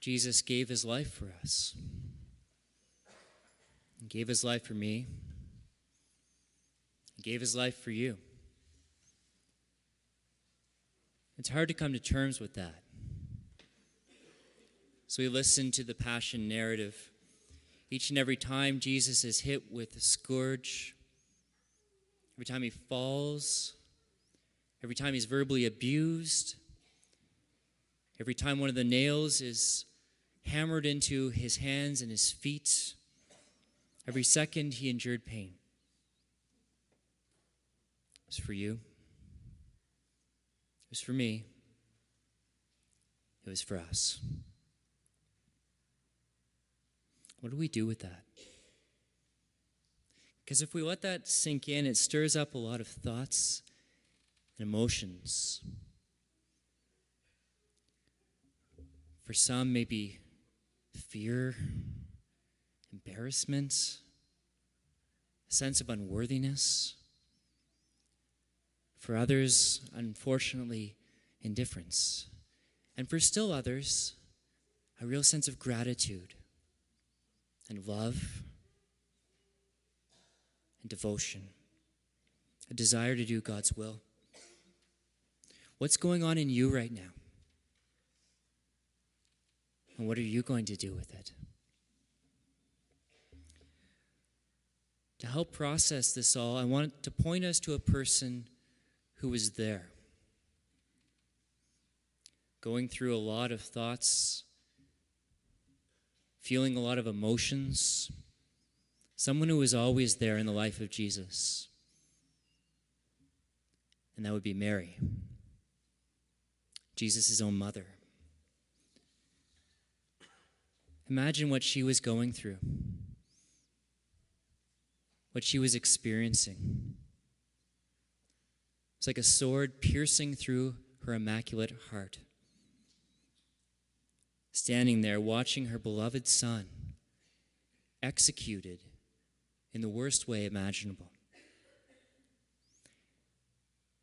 Jesus gave his life for us. He gave his life for me. He gave his life for you. It's hard to come to terms with that. So we listen to the Passion narrative. Each and every time Jesus is hit with a scourge, every time he falls, every time he's verbally abused, every time one of the nails is hammered into his hands and his feet, every second he endured pain. It was for you. It was for me. It was for us. What do we do with that? Because if we let that sink in, it stirs up a lot of thoughts and emotions. For some, maybe fear, embarrassment, a sense of unworthiness. For others, unfortunately, indifference. And for still others, a real sense of gratitude and love and devotion, a desire to do God's will. What's going on in you right now? And what are you going to do with it? To help process this all, I want to point us to a person who was there, going through a lot of thoughts, feeling a lot of emotions, someone who was always there in the life of Jesus. And that would be Mary, Jesus' own mother. Imagine what she was going through, what she was experiencing. It's like a sword piercing through her immaculate heart. Standing there watching her beloved son executed in the worst way imaginable.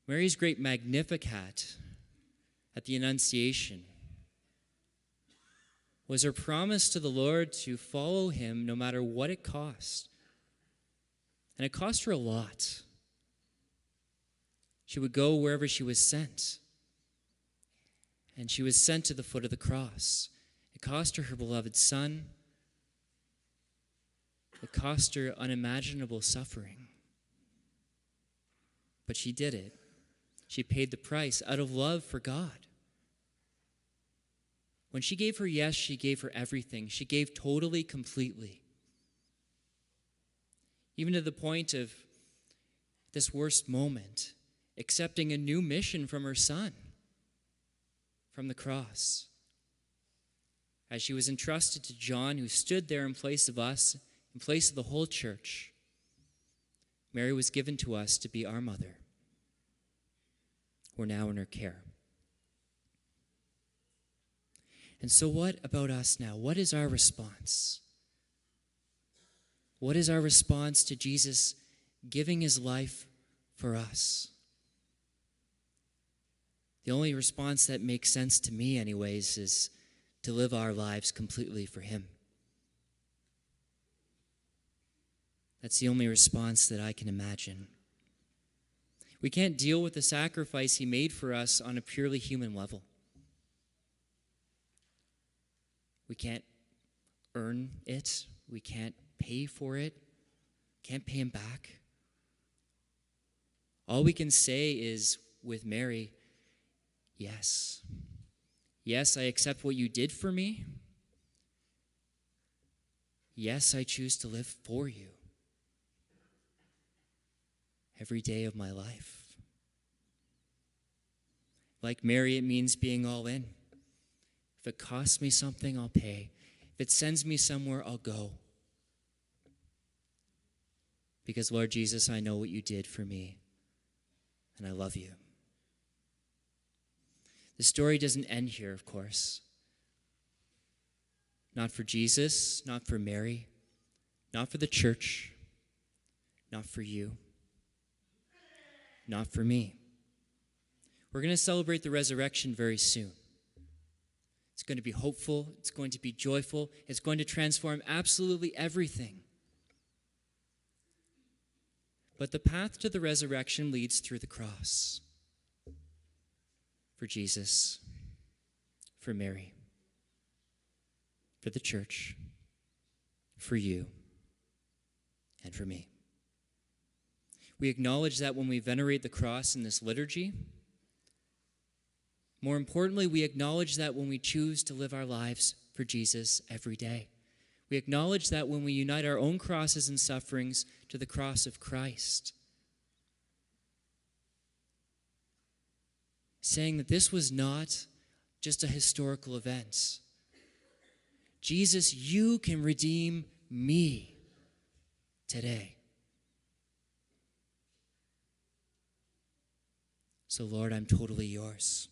Mary's great Magnificat at the Annunciation was her promise to the Lord to follow him no matter what it cost. And it cost her a lot. She would go wherever she was sent. And she was sent to the foot of the cross. It cost her beloved son. It cost her unimaginable suffering. But she did it. She paid the price out of love for God. When she gave her yes, she gave her everything. She gave totally, completely. Even to the point of this worst moment, accepting a new mission from her son, from the cross. As she was entrusted to John, who stood there in place of us, in place of the whole church, Mary was given to us to be our mother. We're now in her care. And so what about us now? What is our response? What is our response to Jesus giving his life for us? The only response that makes sense to me anyways is to live our lives completely for him. That's the only response that I can imagine. We can't deal with the sacrifice he made for us on a purely human level. We can't earn it. We can't pay for it. Can't pay him back. All we can say is, with Mary, yes. Yes, I accept what you did for me. Yes, I choose to live for you every day of my life. Like Mary, it means being all in. If it costs me something, I'll pay. If it sends me somewhere, I'll go. Because, Lord Jesus, I know what you did for me, and I love you. The story doesn't end here, of course. Not for Jesus, not for Mary, not for the church, not for you, not for me. We're going to celebrate the resurrection very soon. It's going to be hopeful. It's going to be joyful. It's going to transform absolutely everything. But the path to the resurrection leads through the cross. For Jesus, for Mary, for the church, for you, and for me. We acknowledge that when we venerate the cross in this liturgy. More importantly, we acknowledge that when we choose to live our lives for Jesus every day. We acknowledge that when we unite our own crosses and sufferings to the cross of Christ. Saying that this was not just a historical event. Jesus, you can redeem me today. So, Lord, I'm totally yours.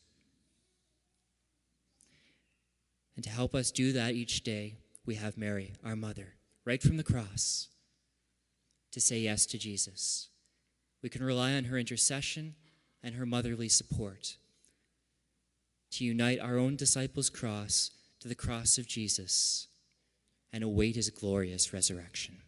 And to help us do that each day, we have Mary, our mother, right from the cross, to say yes to Jesus. We can rely on her intercession and her motherly support to unite our own disciples' cross to the cross of Jesus and await his glorious resurrection.